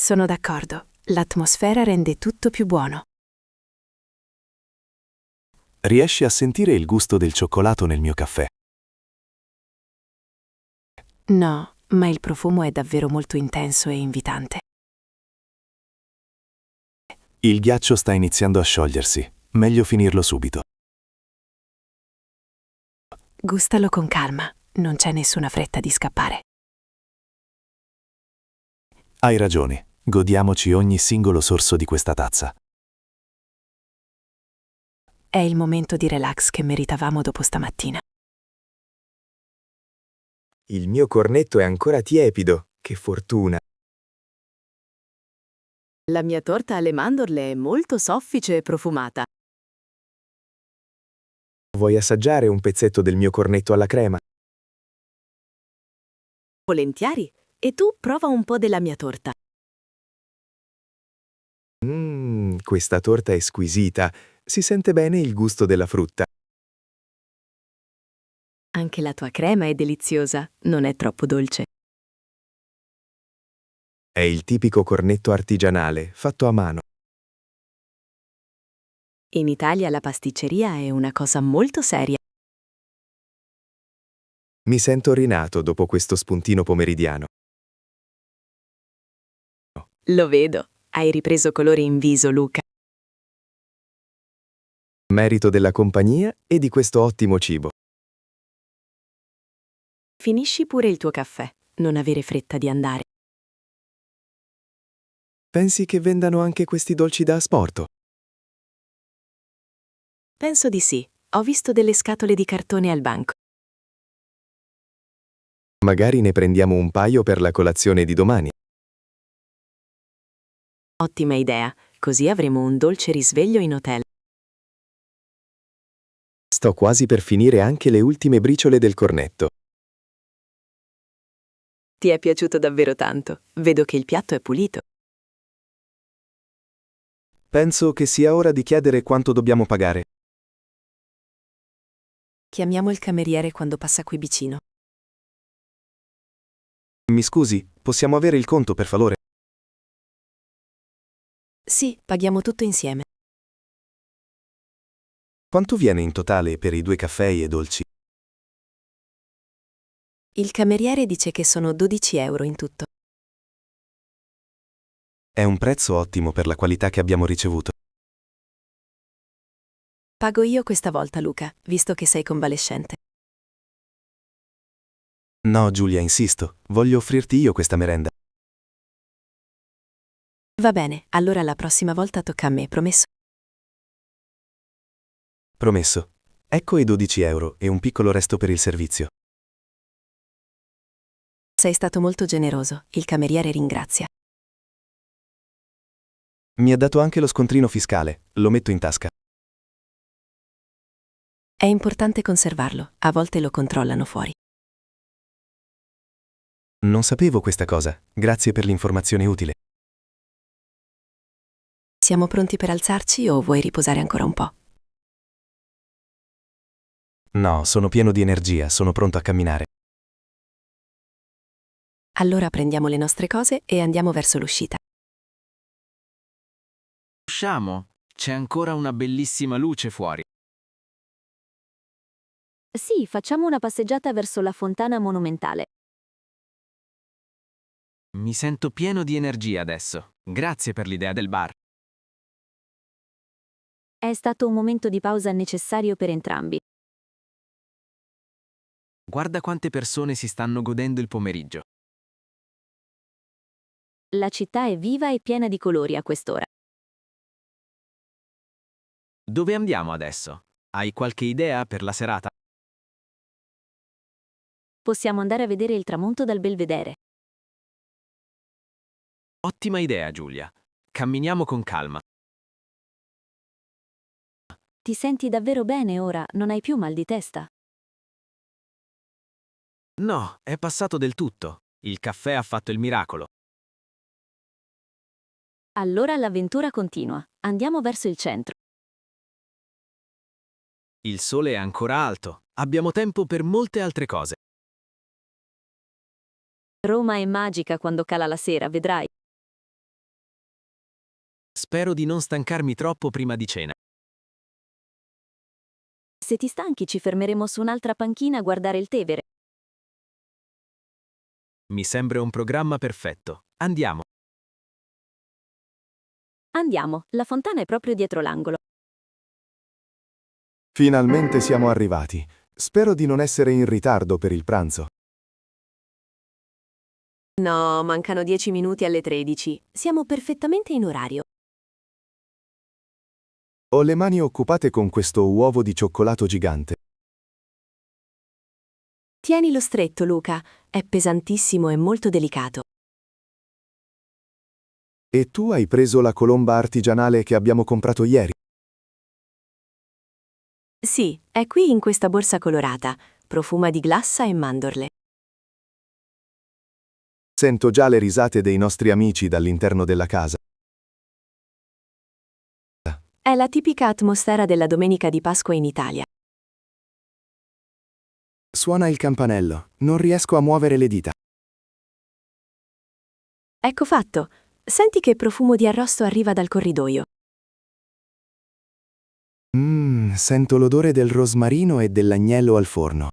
Sono d'accordo, l'atmosfera rende tutto più buono. Riesci a sentire il gusto del cioccolato nel mio caffè? No, ma il profumo è davvero molto intenso e invitante. Il ghiaccio sta iniziando a sciogliersi. Meglio finirlo subito. Gustalo con calma, non c'è nessuna fretta di scappare. Hai ragione. Godiamoci ogni singolo sorso di questa tazza. È il momento di relax che meritavamo dopo stamattina. Il mio cornetto è ancora tiepido. Che fortuna. La mia torta alle mandorle è molto soffice e profumata. Vuoi assaggiare un pezzetto del mio cornetto alla crema? Volentieri. E tu prova un po' della mia torta. Questa torta è squisita. Si sente bene il gusto della frutta. Anche la tua crema è deliziosa, non è troppo dolce. È il tipico cornetto artigianale, fatto a mano. In Italia la pasticceria è una cosa molto seria. Mi sento rinato dopo questo spuntino pomeridiano. Lo vedo. Hai ripreso colore in viso, Luca. Merito della compagnia e di questo ottimo cibo. Finisci pure il tuo caffè. Non avere fretta di andare. Pensi che vendano anche questi dolci da asporto? Penso di sì. Ho visto delle scatole di cartone al banco. Magari ne prendiamo un paio per la colazione di domani. Ottima idea. Così avremo un dolce risveglio in hotel. Sto quasi per finire anche le ultime briciole del cornetto. Ti è piaciuto davvero tanto. Vedo che il piatto è pulito. Penso che sia ora di chiedere quanto dobbiamo pagare. Chiamiamo il cameriere quando passa qui vicino. Mi scusi, possiamo avere il conto per favore? Sì, paghiamo tutto insieme. Quanto viene in totale per i 2 caffè e dolci? Il cameriere dice che sono 12 euro in tutto. È un prezzo ottimo per la qualità che abbiamo ricevuto. Pago io questa volta, Luca, visto che sei convalescente. No, Giulia, insisto. Voglio offrirti io questa merenda. Va bene, allora la prossima volta tocca a me, promesso? Promesso. Ecco i 12 euro e un piccolo resto per il servizio. Sei stato molto generoso, il cameriere ringrazia. Mi ha dato anche lo scontrino fiscale. Lo metto in tasca. È importante conservarlo, a volte lo controllano fuori. Non sapevo questa cosa. Grazie per l'informazione utile. Siamo pronti per alzarci o vuoi riposare ancora un po'? No, sono pieno di energia, sono pronto a camminare. Allora prendiamo le nostre cose e andiamo verso l'uscita. Usciamo? C'è ancora una bellissima luce fuori. Sì, facciamo una passeggiata verso la fontana monumentale. Mi sento pieno di energia adesso. Grazie per l'idea del bar. È stato un momento di pausa necessario per entrambi. Guarda quante persone si stanno godendo il pomeriggio. La città è viva e piena di colori a quest'ora. Dove andiamo adesso? Hai qualche idea per la serata? Possiamo andare a vedere il tramonto dal belvedere. Ottima idea, Giulia. Camminiamo con calma. Ti senti davvero bene ora? Non hai più mal di testa? No, è passato del tutto. Il caffè ha fatto il miracolo. Allora l'avventura continua. Andiamo verso il centro. Il sole è ancora alto. Abbiamo tempo per molte altre cose. Roma è magica quando cala la sera, vedrai. Spero di non stancarmi troppo prima di cena. Se ti stanchi ci fermeremo su un'altra panchina a guardare il Tevere. Mi sembra un programma perfetto. Andiamo. Andiamo, la fontana è proprio dietro l'angolo. Finalmente siamo arrivati. Spero di non essere in ritardo per il pranzo. No, mancano 10 minuti alle 13. Siamo perfettamente in orario. Ho le mani occupate con questo uovo di cioccolato gigante. Tienilo stretto, Luca. È pesantissimo e molto delicato. E tu hai preso la colomba artigianale che abbiamo comprato ieri? Sì, è qui in questa borsa colorata. Profuma di glassa e mandorle. Sento già le risate dei nostri amici dall'interno della casa. È la tipica atmosfera della domenica di Pasqua in Italia. Suona il campanello. Non riesco a muovere le dita. Ecco fatto. Senti che profumo di arrosto arriva dal corridoio. Sento l'odore del rosmarino e dell'agnello al forno.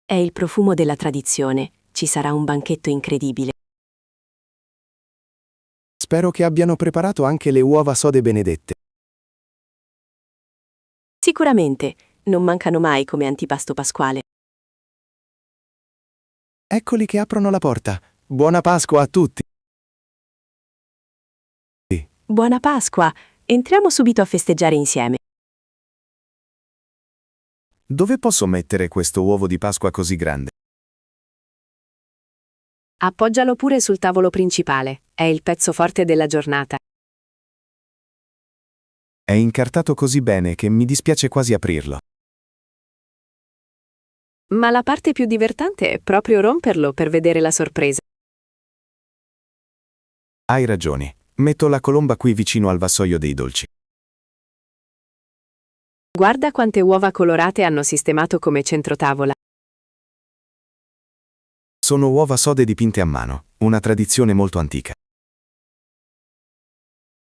È il profumo della tradizione. Ci sarà un banchetto incredibile. Spero che abbiano preparato anche le uova sode benedette. Sicuramente, non mancano mai come antipasto pasquale. Eccoli che aprono la porta. Buona Pasqua a tutti! Buona Pasqua! Entriamo subito a festeggiare insieme. Dove posso mettere questo uovo di Pasqua così grande? Appoggialo pure sul tavolo principale. È il pezzo forte della giornata. È incartato così bene che mi dispiace quasi aprirlo. Ma la parte più divertente è proprio romperlo per vedere la sorpresa. Hai ragione. Metto la colomba qui vicino al vassoio dei dolci. Guarda quante uova colorate hanno sistemato come centrotavola. Sono uova sode dipinte a mano, una tradizione molto antica.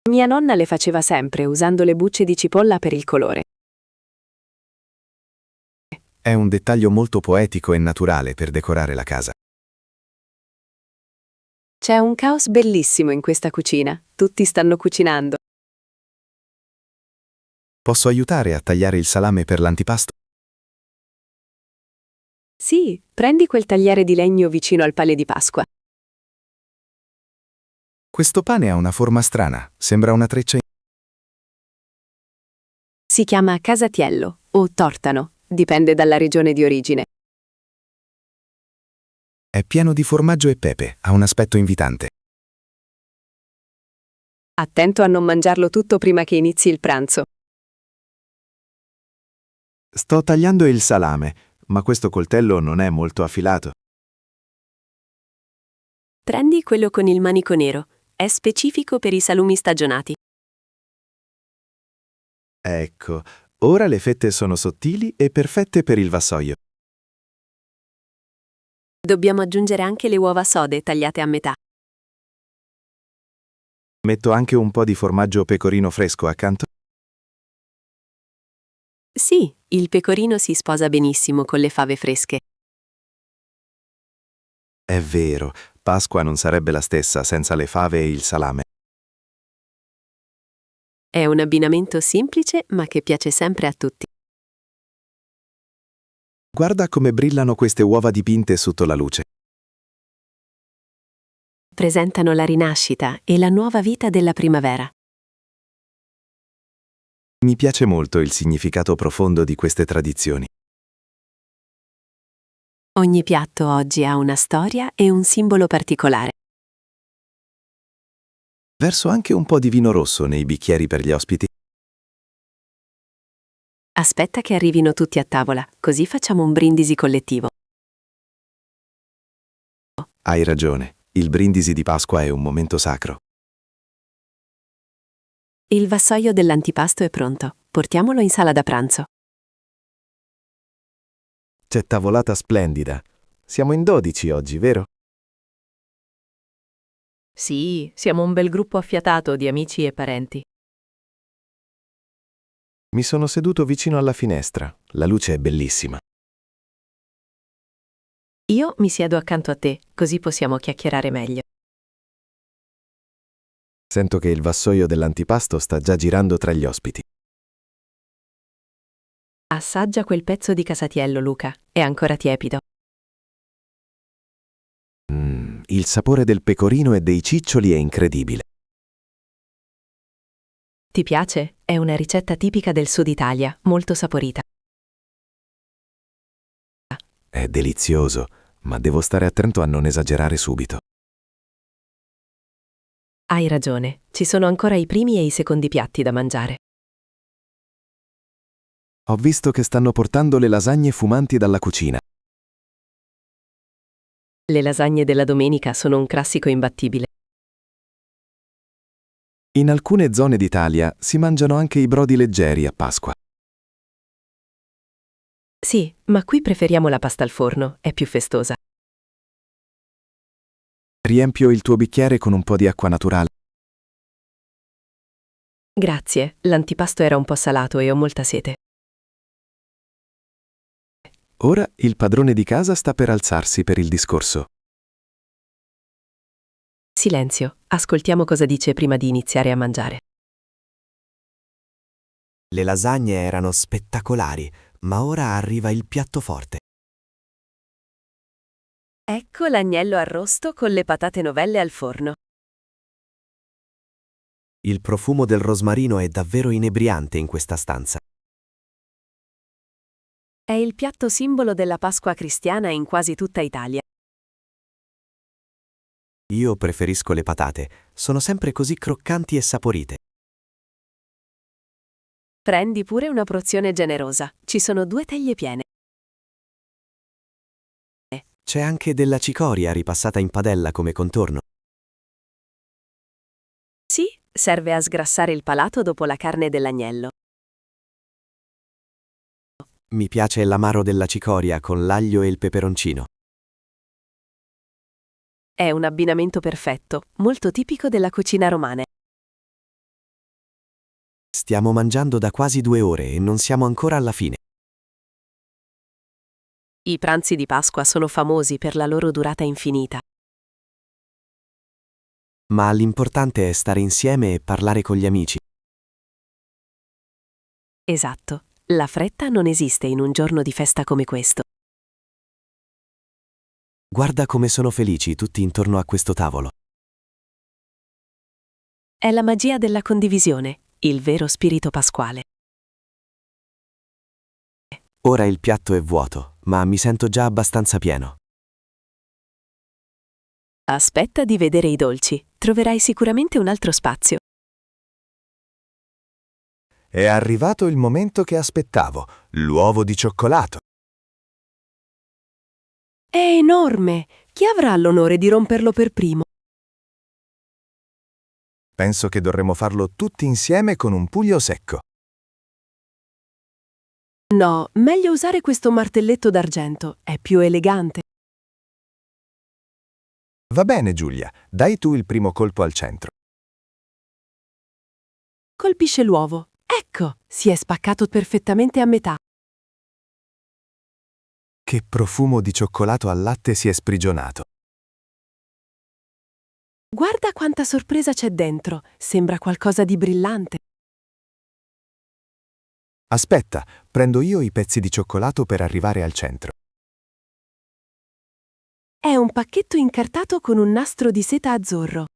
Mia nonna le faceva sempre usando le bucce di cipolla per il colore. È un dettaglio molto poetico e naturale per decorare la casa. C'è un caos bellissimo in questa cucina. Tutti stanno cucinando. Posso aiutare a tagliare il salame per l'antipasto? Sì, prendi quel tagliere di legno vicino al pane di Pasqua. Questo pane ha una forma strana, sembra una treccia. Si chiama casatiello o tortano, dipende dalla regione di origine. È pieno di formaggio e pepe, ha un aspetto invitante. Attento a non mangiarlo tutto prima che inizi il pranzo. Sto tagliando il salame, ma questo coltello non è molto affilato. Prendi quello con il manico nero. È specifico per i salumi stagionati. Ecco, ora le fette sono sottili e perfette per il vassoio. Dobbiamo aggiungere anche le uova sode tagliate a metà. Metto anche un po' di formaggio pecorino fresco accanto? Sì, il pecorino si sposa benissimo con le fave fresche. È vero, Pasqua non sarebbe la stessa senza le fave e il salame. È un abbinamento semplice ma che piace sempre a tutti. Guarda come brillano queste uova dipinte sotto la luce. Presentano la rinascita e la nuova vita della primavera. Mi piace molto il significato profondo di queste tradizioni. Ogni piatto oggi ha una storia e un simbolo particolare. Verso anche un po' di vino rosso nei bicchieri per gli ospiti. Aspetta che arrivino tutti a tavola, così facciamo un brindisi collettivo. Hai ragione, il brindisi di Pasqua è un momento sacro. Il vassoio dell'antipasto è pronto. Portiamolo in sala da pranzo. C'è tavolata splendida. Siamo in 12 oggi, vero? Sì, siamo un bel gruppo affiatato di amici e parenti. Mi sono seduto vicino alla finestra. La luce è bellissima. Io mi siedo accanto a te, così possiamo chiacchierare meglio. Sento che il vassoio dell'antipasto sta già girando tra gli ospiti. Assaggia quel pezzo di casatiello, Luca. È ancora tiepido. Il sapore del pecorino e dei ciccioli è incredibile. Ti piace? È una ricetta tipica del sud Italia, molto saporita. È delizioso, ma devo stare attento a non esagerare subito. Hai ragione, ci sono ancora i primi e i secondi piatti da mangiare. Ho visto che stanno portando le lasagne fumanti dalla cucina. Le lasagne della domenica sono un classico imbattibile. In alcune zone d'Italia si mangiano anche i brodi leggeri a Pasqua. Sì, ma qui preferiamo la pasta al forno, è più festosa. Riempio il tuo bicchiere con un po' di acqua naturale. Grazie, l'antipasto era un po' salato e ho molta sete. Ora il padrone di casa sta per alzarsi per il discorso. Silenzio, ascoltiamo cosa dice prima di iniziare a mangiare. Le lasagne erano spettacolari, ma ora arriva il piatto forte. Ecco l'agnello arrosto con le patate novelle al forno. Il profumo del rosmarino è davvero inebriante in questa stanza. È il piatto simbolo della Pasqua cristiana in quasi tutta Italia. Io preferisco le patate, sono sempre così croccanti e saporite. Prendi pure una porzione generosa, ci sono 2 teglie piene. C'è anche della cicoria ripassata in padella come contorno. Sì, serve a sgrassare il palato dopo la carne dell'agnello. Mi piace l'amaro della cicoria con l'aglio e il peperoncino. È un abbinamento perfetto, molto tipico della cucina romana. Stiamo mangiando da quasi 2 ore e non siamo ancora alla fine. I pranzi di Pasqua sono famosi per la loro durata infinita. Ma l'importante è stare insieme e parlare con gli amici. Esatto. La fretta non esiste in un giorno di festa come questo. Guarda come sono felici tutti intorno a questo tavolo. È la magia della condivisione, il vero spirito pasquale. Ora il piatto è vuoto, ma mi sento già abbastanza pieno. Aspetta di vedere i dolci, troverai sicuramente un altro spazio. È arrivato il momento che aspettavo, l'uovo di cioccolato. È enorme! Chi avrà l'onore di romperlo per primo? Penso che dovremmo farlo tutti insieme con un puglio secco. No, meglio usare questo martelletto d'argento, è più elegante. Va bene, Giulia, dai tu il primo colpo al centro. Colpisce l'uovo. Ecco, si è spaccato perfettamente a metà. Che profumo di cioccolato al latte si è sprigionato. Guarda quanta sorpresa c'è dentro, sembra qualcosa di brillante. Aspetta, prendo io i pezzi di cioccolato per arrivare al centro. È un pacchetto incartato con un nastro di seta azzurro.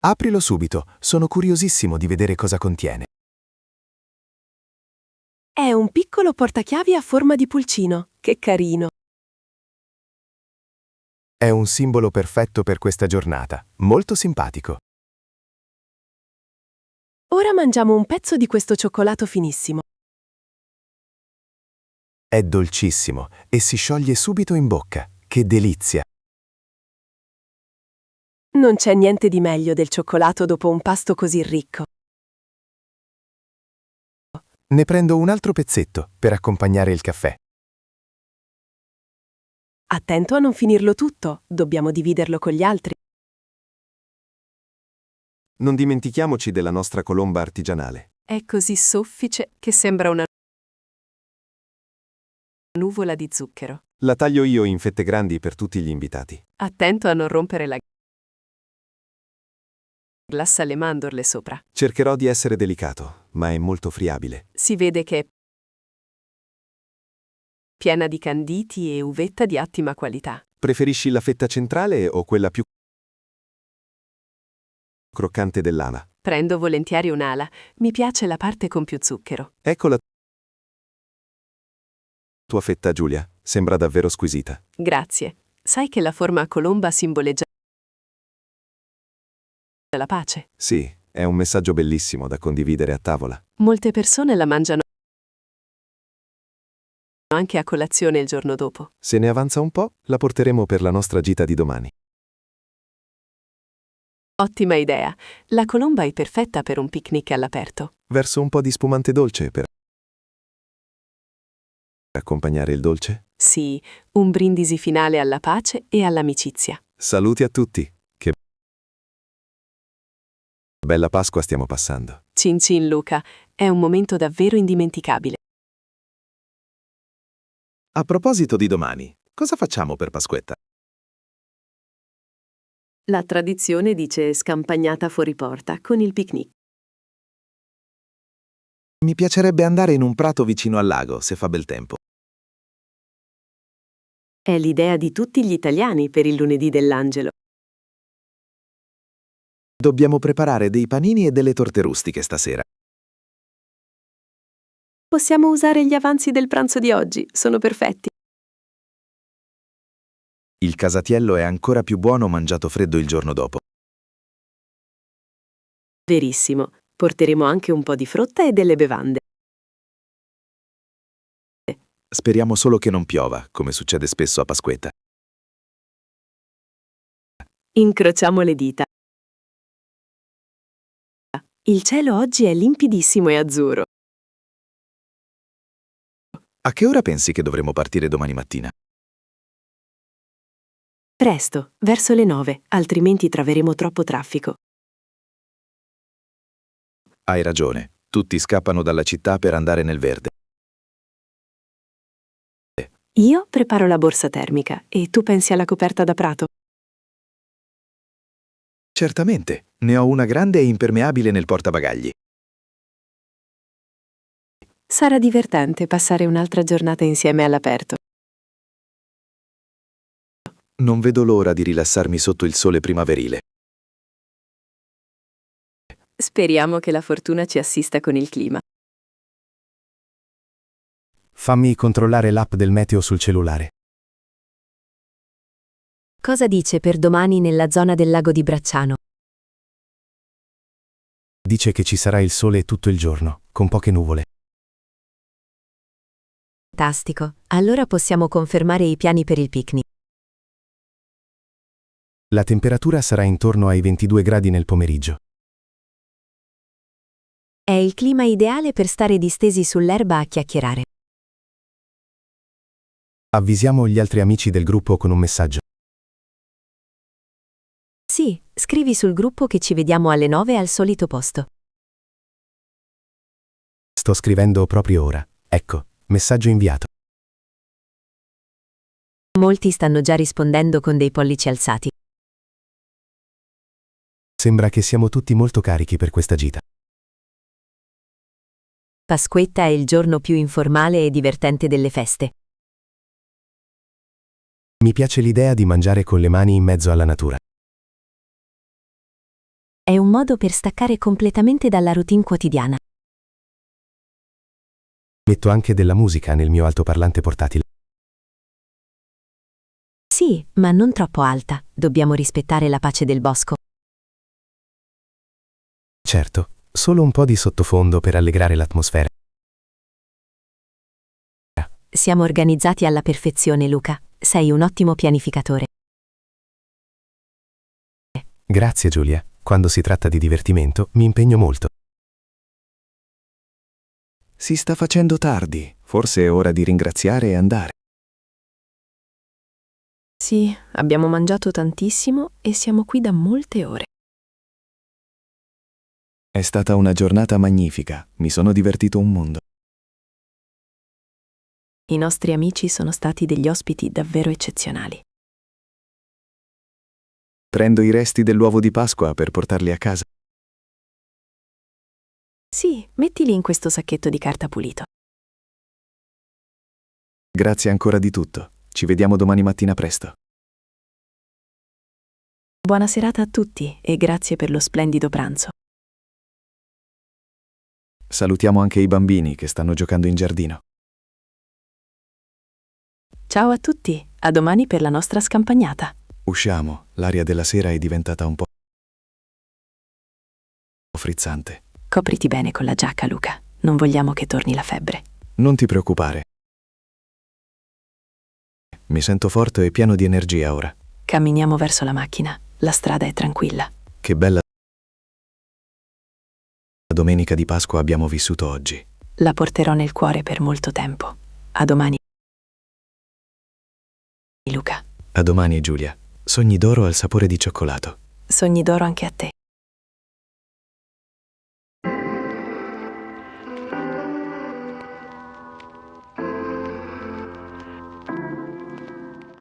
Aprilo subito, sono curiosissimo di vedere cosa contiene. È un piccolo portachiavi a forma di pulcino. Che carino! È un simbolo perfetto per questa giornata, molto simpatico. Ora mangiamo un pezzo di questo cioccolato finissimo. È dolcissimo e si scioglie subito in bocca. Che delizia! Non c'è niente di meglio del cioccolato dopo un pasto così ricco. Ne prendo un altro pezzetto per accompagnare il caffè. Attento a non finirlo tutto, dobbiamo dividerlo con gli altri. Non dimentichiamoci della nostra colomba artigianale. È così soffice che sembra una nuvola di zucchero. La taglio io in fette grandi per tutti gli invitati. Attento a non rompere la glassa alle mandorle sopra. Cercherò di essere delicato, ma è molto friabile. Si vede che è piena di canditi e uvetta di ottima qualità. Preferisci la fetta centrale o quella più croccante dell'ala? Prendo volentieri un'ala, mi piace la parte con più zucchero. Ecco la tua fetta, Giulia, sembra davvero squisita. Grazie. Sai che la forma a colomba simboleggia la pace? Sì, è un messaggio bellissimo da condividere a tavola. Molte persone la mangiano anche a colazione il giorno dopo. Se ne avanza un po', la porteremo per la nostra gita di domani. Ottima idea. La colomba è perfetta per un picnic all'aperto. Verso un po' di spumante dolce per accompagnare il dolce? Sì, un brindisi finale alla pace e all'amicizia. Saluti a tutti. Che bella Pasqua stiamo passando. Cin cin Luca, è un momento davvero indimenticabile. A proposito di domani, cosa facciamo per Pasquetta? La tradizione dice scampagnata fuori porta con il picnic. Mi piacerebbe andare in un prato vicino al lago, se fa bel tempo. È l'idea di tutti gli italiani per il lunedì dell'angelo. Dobbiamo preparare dei panini e delle torte rustiche stasera. Possiamo usare gli avanzi del pranzo di oggi, sono perfetti. Il casatiello è ancora più buono mangiato freddo il giorno dopo. Verissimo, porteremo anche un po' di frutta e delle bevande. Speriamo solo che non piova, come succede spesso a Pasquetta. Incrociamo le dita. Il cielo oggi è limpidissimo e azzurro. A che ora pensi che dovremo partire domani mattina? Presto, verso le 9, altrimenti troveremo troppo traffico. Hai ragione, tutti scappano dalla città per andare nel verde. Io preparo la borsa termica e tu pensi alla coperta da prato? Certamente, ne ho una grande e impermeabile nel portabagagli. Sarà divertente passare un'altra giornata insieme all'aperto. Non vedo l'ora di rilassarmi sotto il sole primaverile. Speriamo che la fortuna ci assista con il clima. Fammi controllare l'app del meteo sul cellulare. Cosa dice per domani nella zona del lago di Bracciano? Dice che ci sarà il sole tutto il giorno, con poche nuvole. Fantastico. Allora possiamo confermare i piani per il picnic. La temperatura sarà intorno ai 22 gradi nel pomeriggio. È il clima ideale per stare distesi sull'erba a chiacchierare. Avvisiamo gli altri amici del gruppo con un messaggio. Sì, scrivi sul gruppo che ci vediamo alle 9 al solito posto. Sto scrivendo proprio ora. Ecco, messaggio inviato. Molti stanno già rispondendo con dei pollici alzati. Sembra che siamo tutti molto carichi per questa gita. Pasquetta è il giorno più informale e divertente delle feste. Mi piace l'idea di mangiare con le mani in mezzo alla natura. È un modo per staccare completamente dalla routine quotidiana. Metto anche della musica nel mio altoparlante portatile. Sì, ma non troppo alta. Dobbiamo rispettare la pace del bosco. Certo, solo un po' di sottofondo per allegrare l'atmosfera. Siamo organizzati alla perfezione, Luca. Sei un ottimo pianificatore. Grazie, Giulia. Quando si tratta di divertimento, mi impegno molto. Si sta facendo tardi, forse è ora di ringraziare e andare. Sì, abbiamo mangiato tantissimo e siamo qui da molte ore. È stata una giornata magnifica, mi sono divertito un mondo. I nostri amici sono stati degli ospiti davvero eccezionali. Prendo i resti dell'uovo di Pasqua per portarli a casa. Sì, mettili in questo sacchetto di carta pulito. Grazie ancora di tutto. Ci vediamo domani mattina presto. Buona serata a tutti e grazie per lo splendido pranzo. Salutiamo anche i bambini che stanno giocando in giardino. Ciao a tutti, a domani per la nostra scampagnata. Usciamo, l'aria della sera è diventata un po' frizzante. Copriti bene con la giacca, Luca. Non vogliamo che torni la febbre. Non ti preoccupare. Mi sento forte e pieno di energia ora. Camminiamo verso la macchina. La strada è tranquilla. Che bella domenica di Pasqua abbiamo vissuto oggi. La porterò nel cuore per molto tempo. A domani, Luca. A domani, Giulia. Sogni d'oro al sapore di cioccolato. Sogni d'oro anche a te.